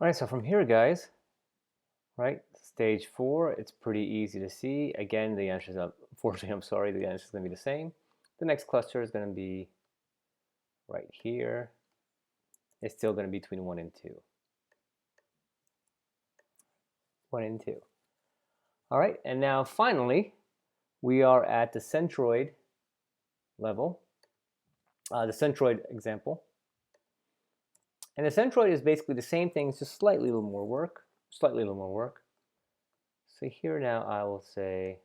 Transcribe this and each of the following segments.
All right, so from here, guys, right, stage 4, it's pretty easy to see. Again, the answer is, unfortunately, I'm sorry, the answer is going to be the same. The next cluster is going to be right here. It's still going to be between 1 and 2. 1 and 2. All right, and now finally, we are at the centroid level, the centroid example. And the centroid is basically the same thing, it's just slightly a little more work, slightly a little more work. So here now I will say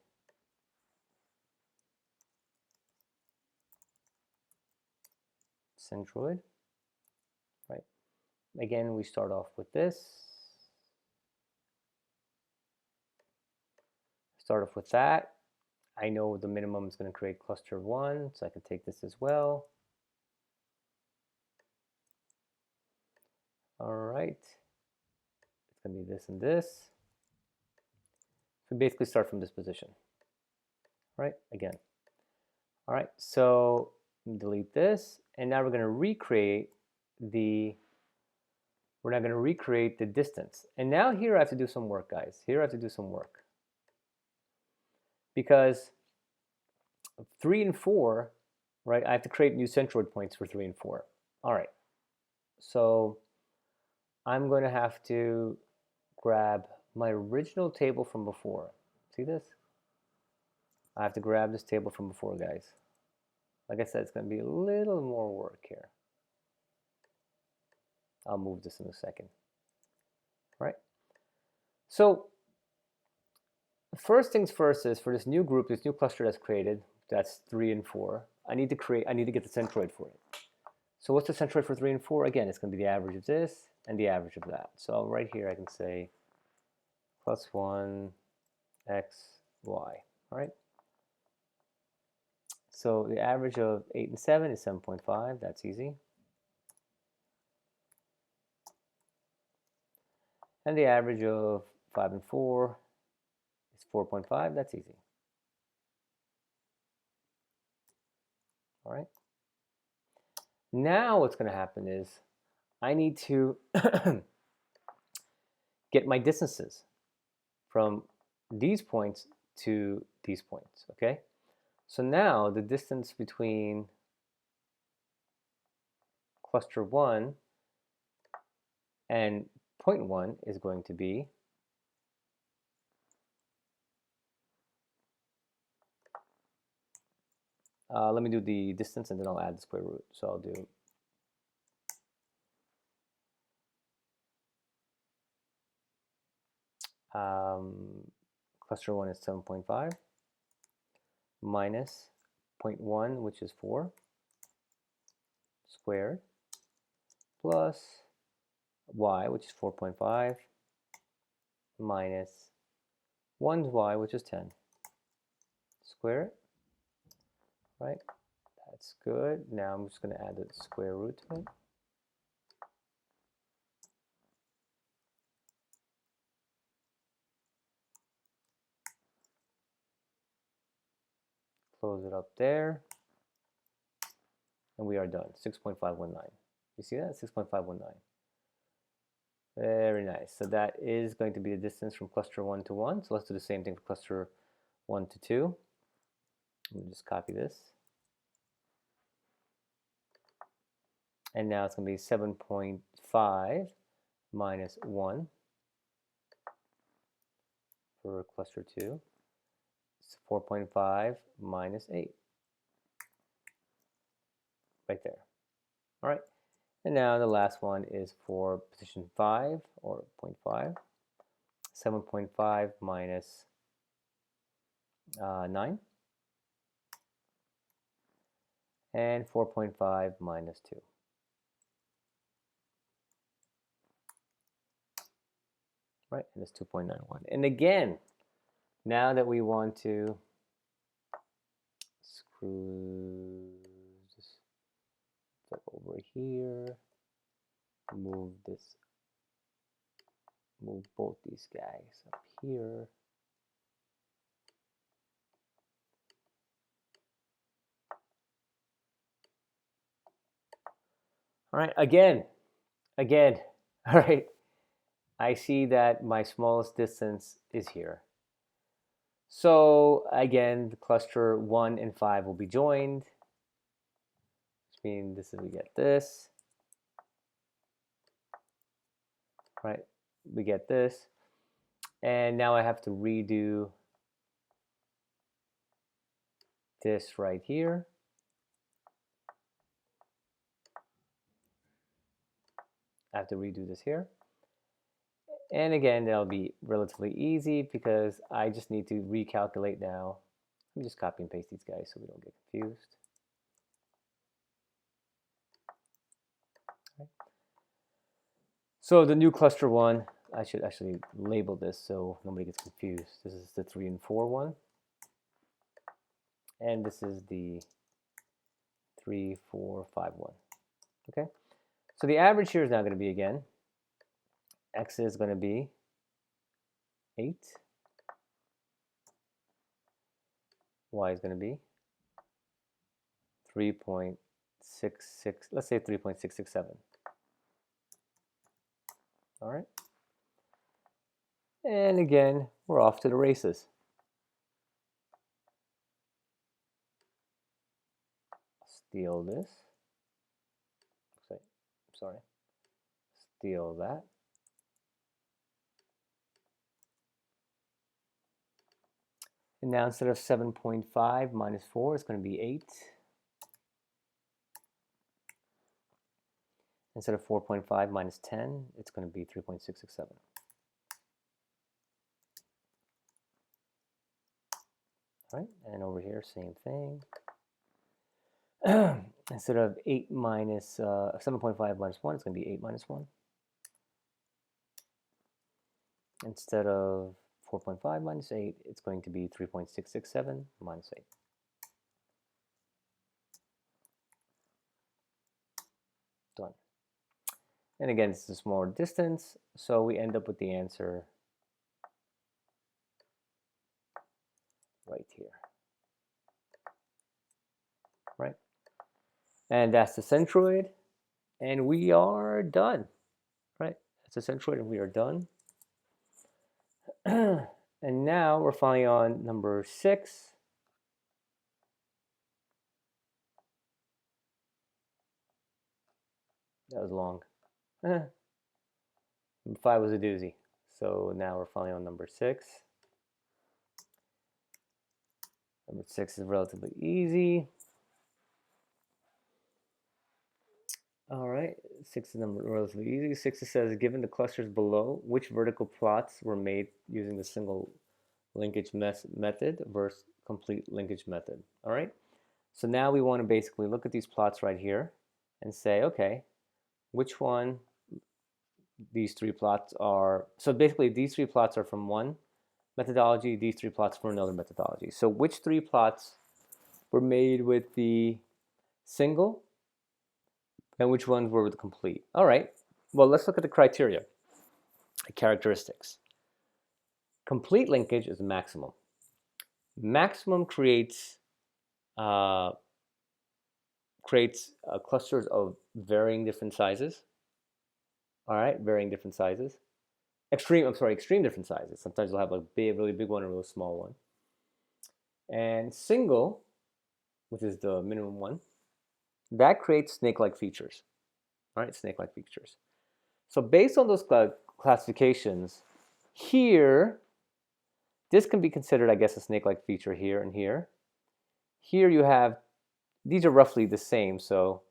centroid, right? Again, we start off with this. Start off with that. I know the minimum is going to create cluster 1, so I can take this as well. All right. It's going to be this and this. So basically start from this position. Right? Again. All right. So delete this. And now we're going to recreate the distance. And now here I have to do some work, guys. Here I have to do some work. Because 3 and 4, right, I have to create new centroid points for 3 and 4. All right. So I'm going to have to grab my original table from before. See this? I have to grab this table from before, guys. Like I said, it's going to be a little more work here. I'll move this in a second. All right. So first things first is for this new group, this new cluster that's created, that's 3 and 4. I need to get the centroid for it. So what's the centroid for 3 and 4? Again, it's going to be the average of this and the average of that. So right here I can say plus 1 x y. All right. So the average of 8 and 7 is 7.5. That's easy. And the average of 5 and 4 is 4.5. That's easy. All right. Now what's going to happen is I need to get my distances from these points to these points, okay? So now the distance between cluster 1 and point 1 is going to be let me do the distance and then I'll add the square root. So I'll do cluster 1 is 7.5 minus 0.1, which is 4 squared, plus y, which is 4.5, minus 1's y, which is 10. Square it, right? That's good. Now I'm just going to add the square root to it. Close it up there. And we are done. 6.519. You see that? 6.519. Very nice. So that is going to be the distance from cluster 1 to 1. So let's do the same thing for cluster 1 to 2. Let me just copy this. And now it's going to be 7.5 minus 1 for cluster 2. It's 4.5 minus 8. Right there. All right. And now the last one is for position 5, or 0.5. 7.5 minus 9. And 4.5 minus 2. Right, and it's 2.91. And again, now that we want to screw this over here, move both these guys up here. All right, again, all right. I see that my smallest distance is here. So again, the cluster 1 and 5 will be joined, which means this is, we get this, right? We get this. And now I have to redo this right here. I have to redo this here. And again, that'll be relatively easy because I just need to recalculate now. Let me just copy and paste these guys so we don't get confused. Okay. So the new cluster 1, I should actually label this so nobody gets confused. This is the 3 and 4 one. And this is the 3, 4, 5 one. Okay. So the average here is now going to be, again, x is going to be 8. Y is going to be 3.66, let's say 3.667. All right. And again, we're off to the races. Steal this. Sorry. Steal that. And now instead of 7.5 minus 4, it's going to be 8. Instead of 4.5 minus 10, it's going to be 3.667. All right, and over here, same thing. Instead of 8 minus 7.5 minus 1, it's going to be 8 minus 1. Instead of 4.5 minus 8, it's going to be 3.667 minus 8. Done. And again, this is a smaller distance, so we end up with the answer right here. Right? And that's the centroid, and we are done. Right? That's the centroid, and we are done. And now we're finally on number 6. That was long. Number 5 was a doozy. So now we're finally on number 6. Number 6 is relatively easy. All right, 6 is number relatively easy. 6 says, given the clusters below, which vertical plots were made using the single linkage method versus complete linkage method? All right, so now we want to basically look at these plots right here and say, okay, which one these 3 plots are. So basically, these 3 plots are from one methodology, these 3 plots from another methodology. So which 3 plots were made with the single and which ones were with the complete? All right, well, let's look at the criteria, the characteristics. Complete linkage is maximum. Maximum creates clusters of varying different sizes. All right, varying different sizes. Extreme different sizes. Sometimes you'll have a really big one and a really small one. And single, which is the minimum one, that creates snake-like features. All right, snake-like features. So based on those classifications, here, this can be considered, I guess, a snake-like feature here and here. Here you have, these are roughly the same, so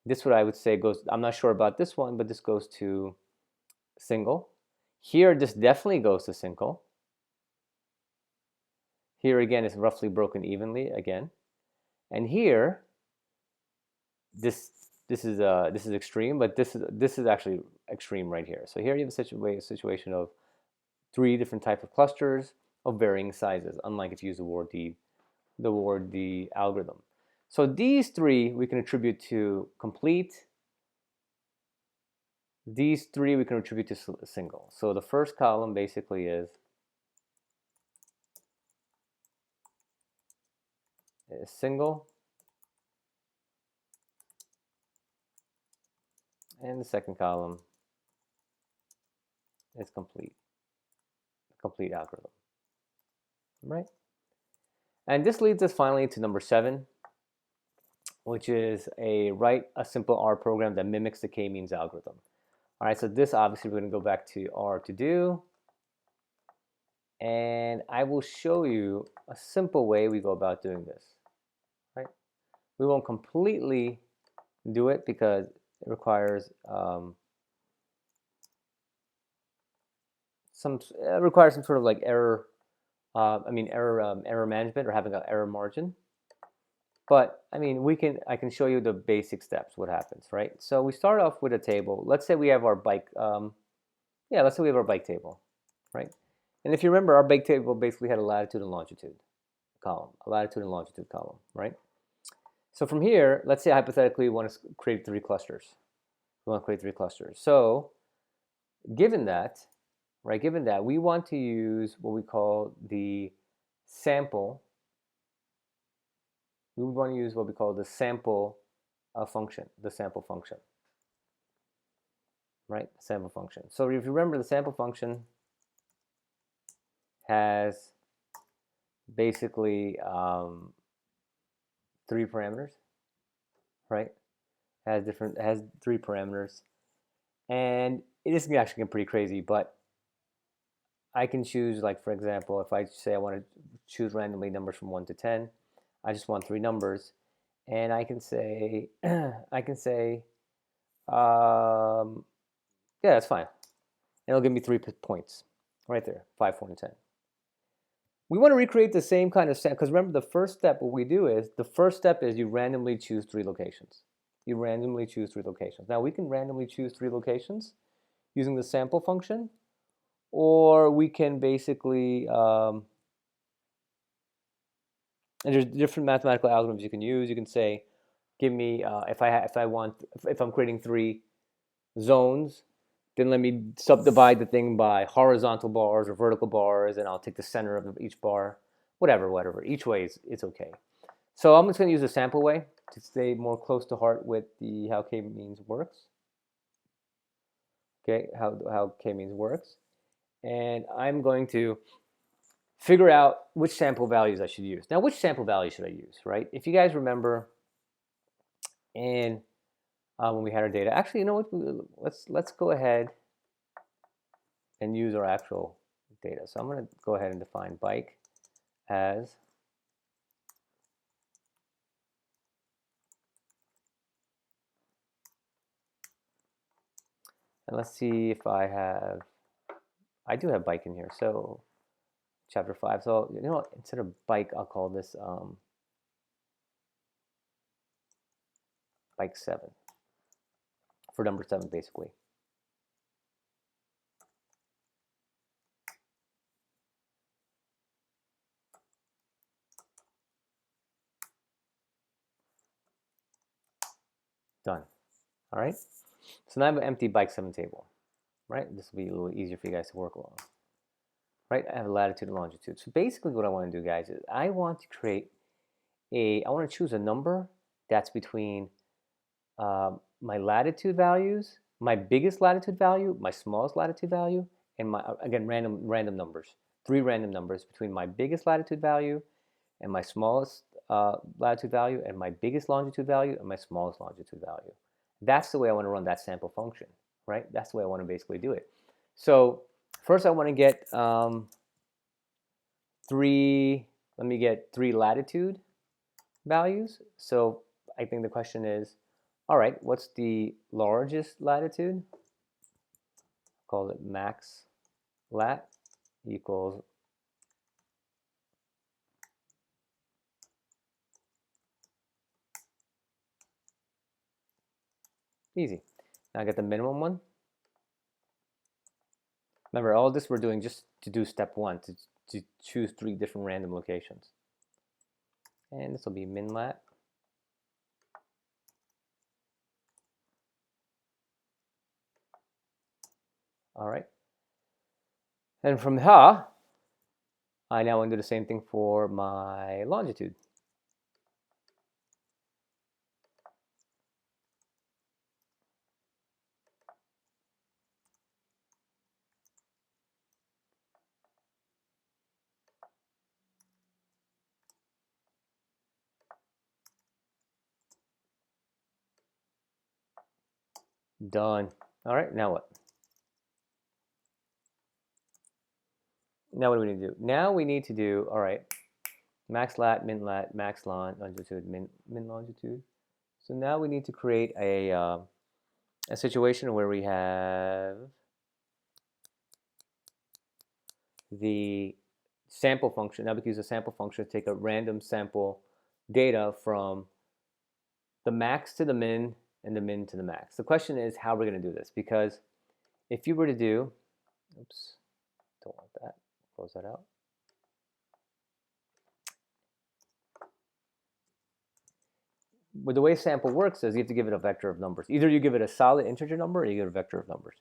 this what I would say goes, I'm not sure about this one, but this goes to single. Here, this definitely goes to single. Here again, it's roughly broken evenly again. And here, this is extreme, but this is actually extreme right here. So here you have a situation of 3 different types of clusters of varying sizes, unlike if you use the algorithm. So these 3 we can attribute to complete. These 3 we can attribute to single. So the first column basically is single, and the second column is complete algorithm, right? And this leads us finally to number 7, which is write a simple R program that mimics the k-means algorithm. All right, so this obviously we're going to go back to R to do, and I will show you a simple way we go about doing this. Right? We won't completely do it because it requires some sort of like error. Error management or having an error margin. But I mean, I can show you the basic steps. What happens, right? So we start off with a table. Let's say we have our bike. Let's say we have our bike table, right? And if you remember, our bike table basically had a latitude and longitude column, right? So from here, let's say hypothetically we want to create 3 clusters. So given that, we want to use what we call the sample. We would want to use what we call the sample function, right? The sample function. So if you remember, the sample function has basically 3 parameters, right? Has 3 parameters, and it is actually getting pretty crazy. But I can choose, like for example, if I say I want to choose randomly numbers from 1 to 10, I just want 3 numbers, and I can say yeah, that's fine. And it'll give me 3 points right there, 5, 4, and 10. We want to recreate the same kind of because remember, the first step, what we do is, you randomly choose 3 locations. Now we can randomly choose 3 locations using the sample function, or we can basically, and there's different mathematical algorithms you can use. You can say, give me, if I'm creating 3 zones, then let me subdivide the thing by horizontal bars or vertical bars, and I'll take the center of each bar, whatever. Each way it's okay. So I'm just going to use the sample way to stay more close to heart with how k-means works. Okay, how k-means works. And I'm going to figure out which sample values I should use. Now, which sample value should I use, right? If you guys remember, and when we had our data, actually, you know what? Let's go ahead and use our actual data. So I'm going to go ahead and define bike as and let's see if I do have bike in here. So chapter 5. So you know what? Instead of bike, I'll call this bike 7 for number 7, basically. Done. All right. So now I have an empty bike 7 table, right? This will be a little easier for you guys to work along. Right? I have a latitude and longitude. So basically what I want to do, guys, is I want to choose a number that's between my latitude values, my biggest latitude value, my smallest latitude value, and my, again, random numbers. 3 random numbers between my biggest latitude value and my smallest latitude value, and my biggest longitude value and my smallest longitude value. That's the way I want to run that sample function, right? That's the way I want to basically do it. So first I want to get 3 latitude values. So I think the question is, all right, what's the largest latitude? Call it max lat equals easy. Now I get the minimum one. Remember, all this we're doing just to do step 1, to choose 3 different random locations. And this will be min lat. All right. And from here, I now want to do the same thing for my longitude. Done. All right, now what? Now what do we need to do? Now we need to do, all right, max lat, max longitude, min longitude. So now we need to create a situation where we have the sample function. Now we can use a sample function to take a random sample data from the max to the min and the min to the max. The question is how we're going to do this, because if you were to do, oops, don't want that, close that out. But the way sample works is you have to give it a vector of numbers. Either you give it a solid integer number or you give it a vector of numbers.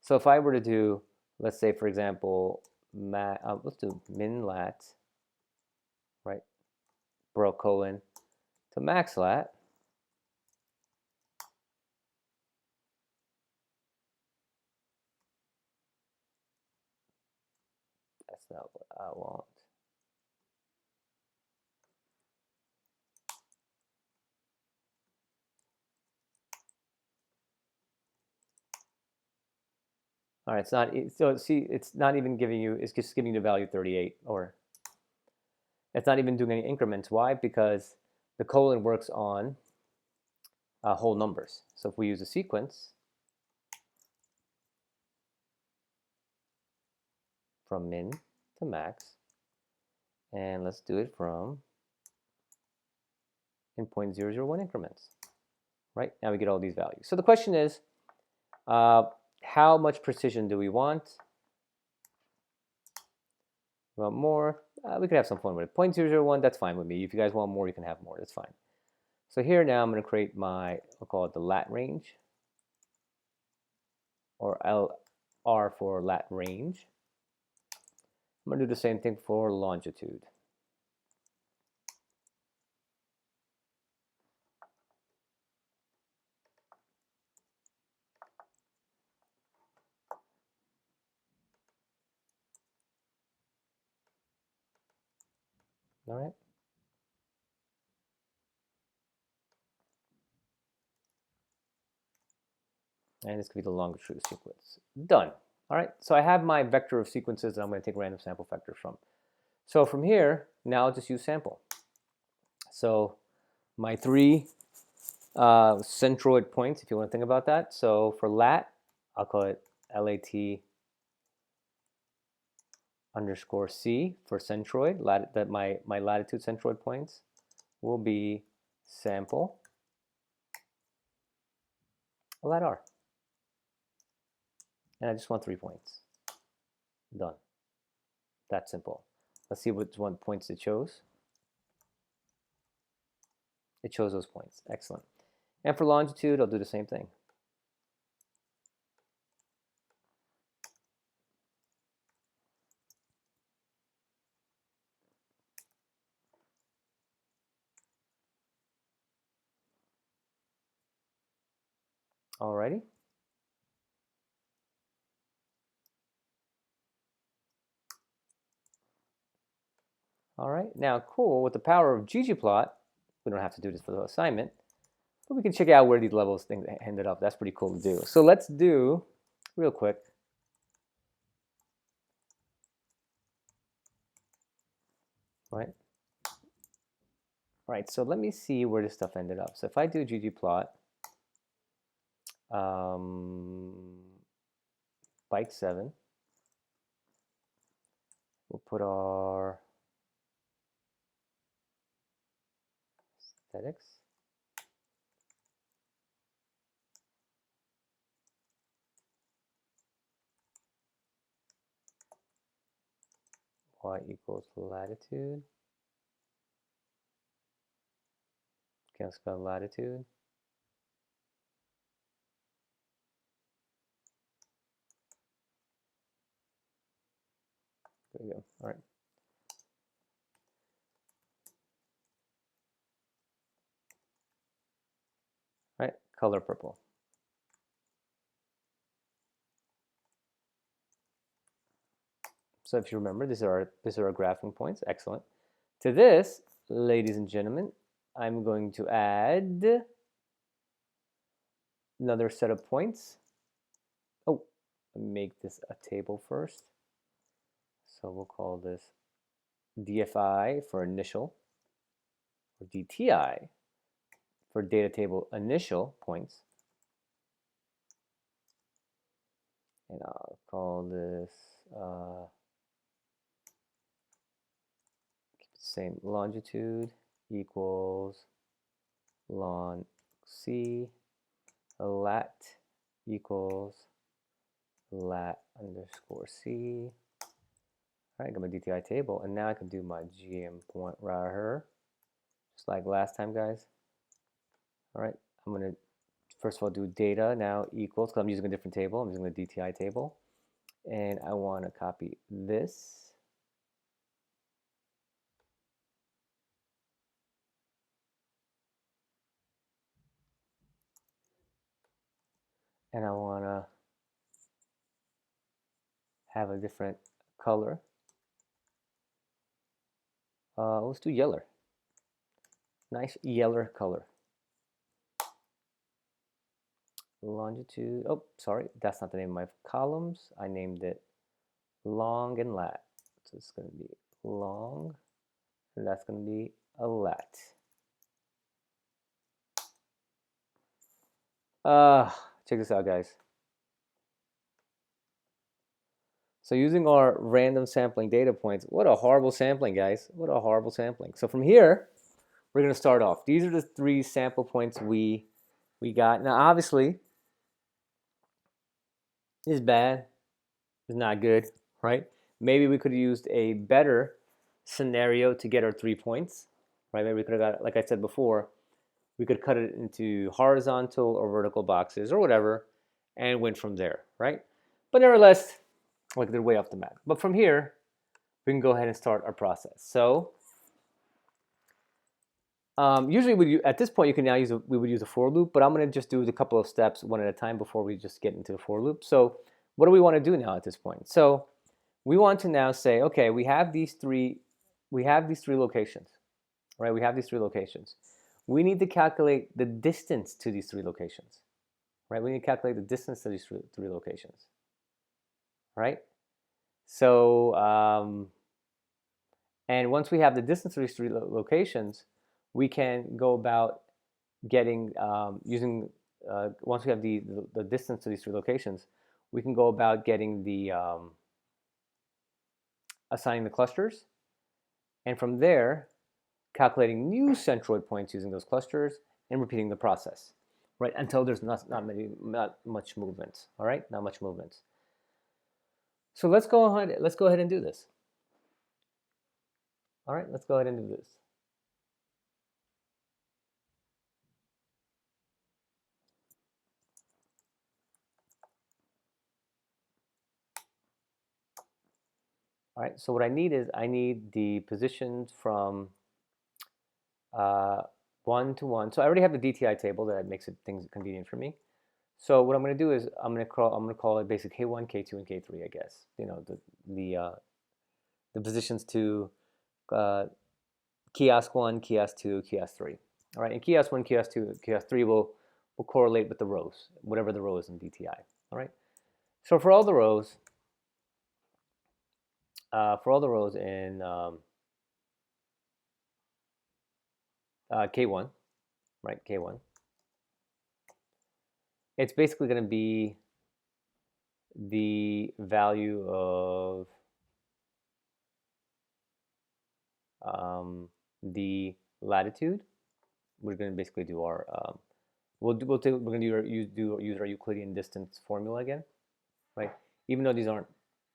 So if I were to do, let's say, for example, let's do min lat, right, colon to max lat. That's not what I want. All right, it's not, so see, it's not even giving you, it's just giving you the value 38, or it's not even doing any increments. Why? Because the colon works on whole numbers. So if we use a sequence from min to max, and let's do it from in 0.001 increments, right? Now we get all these values. So the question is, how much precision do we want? We want more. We could have some fun with it. 0.001, that's fine with me. If you guys want more, you can have more. That's fine. So here now I'm going to create my, I'll call it the lat range, or LR for lat range. I'm going to do the same thing for longitude. All right. And this could be the longitude sequence. Done. All right, so I have my vector of sequences that I'm going to take random sample vectors from. So from here, now I'll just use sample. So my three centroid points, if you want to think about that. So for lat, I'll call it LAT underscore C for centroid. That my latitude centroid points will be sample lat R. And I just want 3 points. Done. That's simple. Let's see which one points it chose. It chose those points. Excellent. And for longitude, I'll do the same thing. Alrighty. All right, now cool, with the power of ggplot, we don't have to do this for the assignment, but we can check out where these levels things ended up. That's pretty cool to do. So let's do, real quick, right? All right, so let me see where this stuff ended up. So if I do ggplot, bike 7, we'll put our aesthetics. Y equals latitude. Okay, let's go latitude. There we go. All right. All right, color purple. So if you remember, these are our graphing points. Excellent. To this, ladies and gentlemen, I'm going to add another set of points. Oh, make this a table first. So we'll call this DFI for initial, or DTI for data table initial points. And I'll call this keep it the same, longitude equals ln c, lat equals lat underscore c. All right, I got my DTI table, and now I can do my GM point right here, just like last time, guys. All right, I'm gonna first of all do data now equals, because I'm using a different table, I'm using the DTI table, and I want to copy this. And I want to have a different color. Let's do yellow. Nice yellow color. Longitude, oh, sorry, that's not the name of my columns. I named it long and lat. So it's going to be long, and that's going to be a lat. Check this out, guys. So using our random sampling data points, what a horrible sampling, guys. What a horrible sampling. So from here, we're going to start off. These are the 3 sample points we got. Now, obviously, it's bad. It's not good, right? Maybe we could have used a better scenario to get our 3 points, right? Maybe we could have got, like I said before, we could cut it into horizontal or vertical boxes or whatever and went from there, right? But nevertheless, like they're way off the map. But from here, we can go ahead and start our process. So usually at this point, you can now we would use a for loop, but I'm going to just do a couple of steps one at a time before we just get into the for loop. So what do we want to do now at this point? So we want to now say, okay, we have these three locations, right? We have these 3 locations. We need to calculate the distance to these 3 locations, right? We need to calculate the distance to these 3 locations, right? So, and once we have the distance to these 3 locations, we can go about getting, once we have the distance to these 3 locations, we can go about getting the, assigning the clusters, and from there, calculating new centroid points using those clusters and repeating the process, right? Until there's not much movement, all right? Not much movement. So let's go ahead and do this. All right, let's go ahead and do this. All right, so what I need is I need the positions from 1 to 1. So I already have the DTI table that makes things convenient for me. So what I'm going to do is I'm going to call it basic K1, K2, and K3, I guess. You know, the positions to kiosk 1, kiosk 2, kiosk 3. All right, and kiosk 1, kiosk 2, kiosk 3 will correlate with the rows, whatever the row is in DTI. All right. So for all the rows in K1, right? K1. It's basically going to be the value of the latitude. We're going to basically do our we're going to use our Euclidean distance formula again, right? Even though these aren't,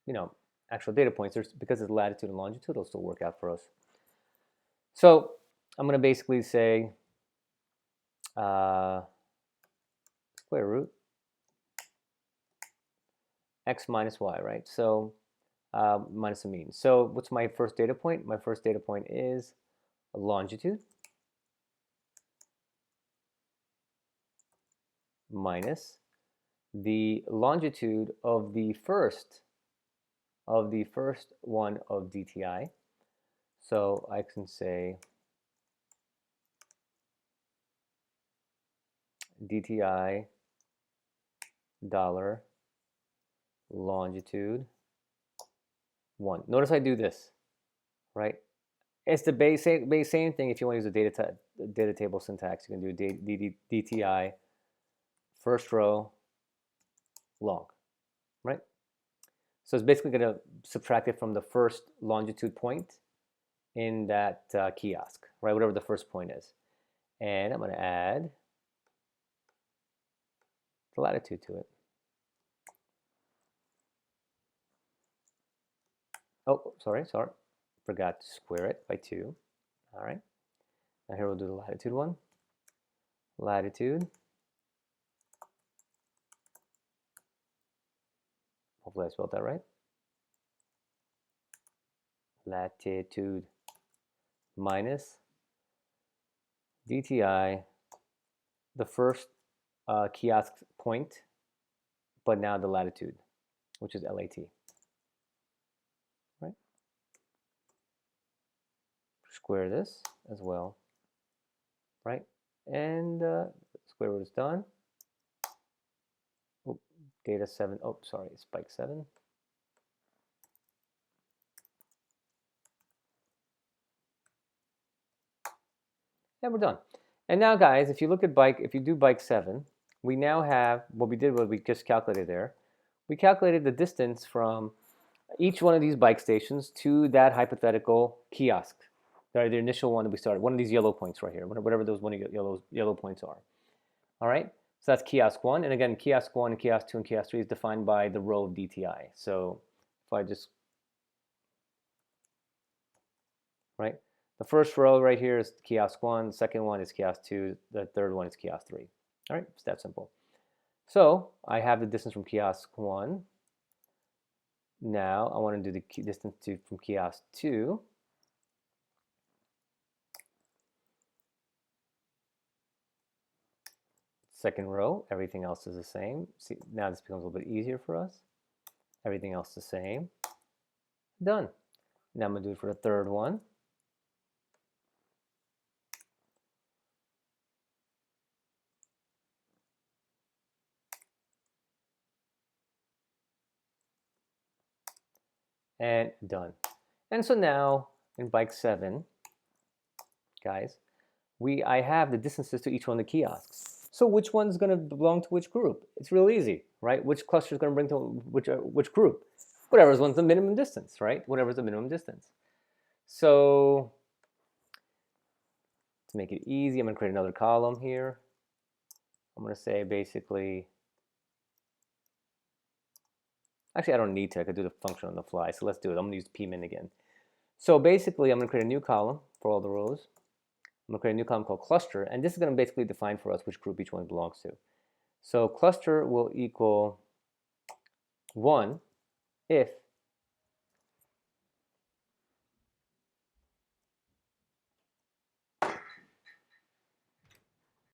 you know, actual data points, because it's latitude and longitude, it'll still work out for us. So I'm going to basically say square root x minus y, right? So minus the mean. So what's my first data point? My first data point is longitude minus the longitude of the first one of DTI. So I can say DTI dollar longitude 1. Notice I do this, right? It's the same thing. If you want to use a data table syntax, you can do DTI first row long, right? So it's basically going to subtract it from the first longitude point in that kiosk, right? Whatever the first point is. And I'm going to add the latitude to it. Oh, sorry. Forgot to square it by 2. All right. Now here we'll do the latitude one. Latitude. Hopefully I spelled that right. Latitude minus DTI, the first kiosk point, but now the latitude, which is LAT. Right? Square this as well. Right? And square root is done. Oh, data 7. Oh, sorry, spike 7. And we're done. And now, guys, if you look at if you do bike 7, we now have what we did was we just calculated there. We calculated the distance from each one of these bike stations to that hypothetical kiosk, the initial one that we started, one of these yellow points right here, whatever those yellow points are. All right, so that's kiosk 1. And again, kiosk 1, and kiosk 2, and kiosk 3 is defined by the row of DTI. So if I just, right, the first row right here is kiosk 1, the second one is kiosk 2, the third one is kiosk 3. All right, it's that simple. So I have the distance from kiosk 1. Now I want to do the distance from kiosk 2. Second row, everything else is the same. See, now this becomes a little bit easier for us. Everything else the same. Done. Now I'm going to do it for the third one. And done. And so now in bike 7, guys, I have the distances to each one of the kiosks. So which one's going to belong to which group? It's real easy, right? Which cluster is going to bring to which group? Whatever's one's the minimum distance, right? Whatever's the minimum distance. So to make it easy, I'm going to create another column here. I'm going to say basically, actually I don't need to, I could do the function on the fly, so let's do it. I'm going to use pmin again. So basically I'm going to create a new column for all the rows. I'm going to create a new column called cluster, and this is going to basically define for us which group each one belongs to. So cluster will equal 1 if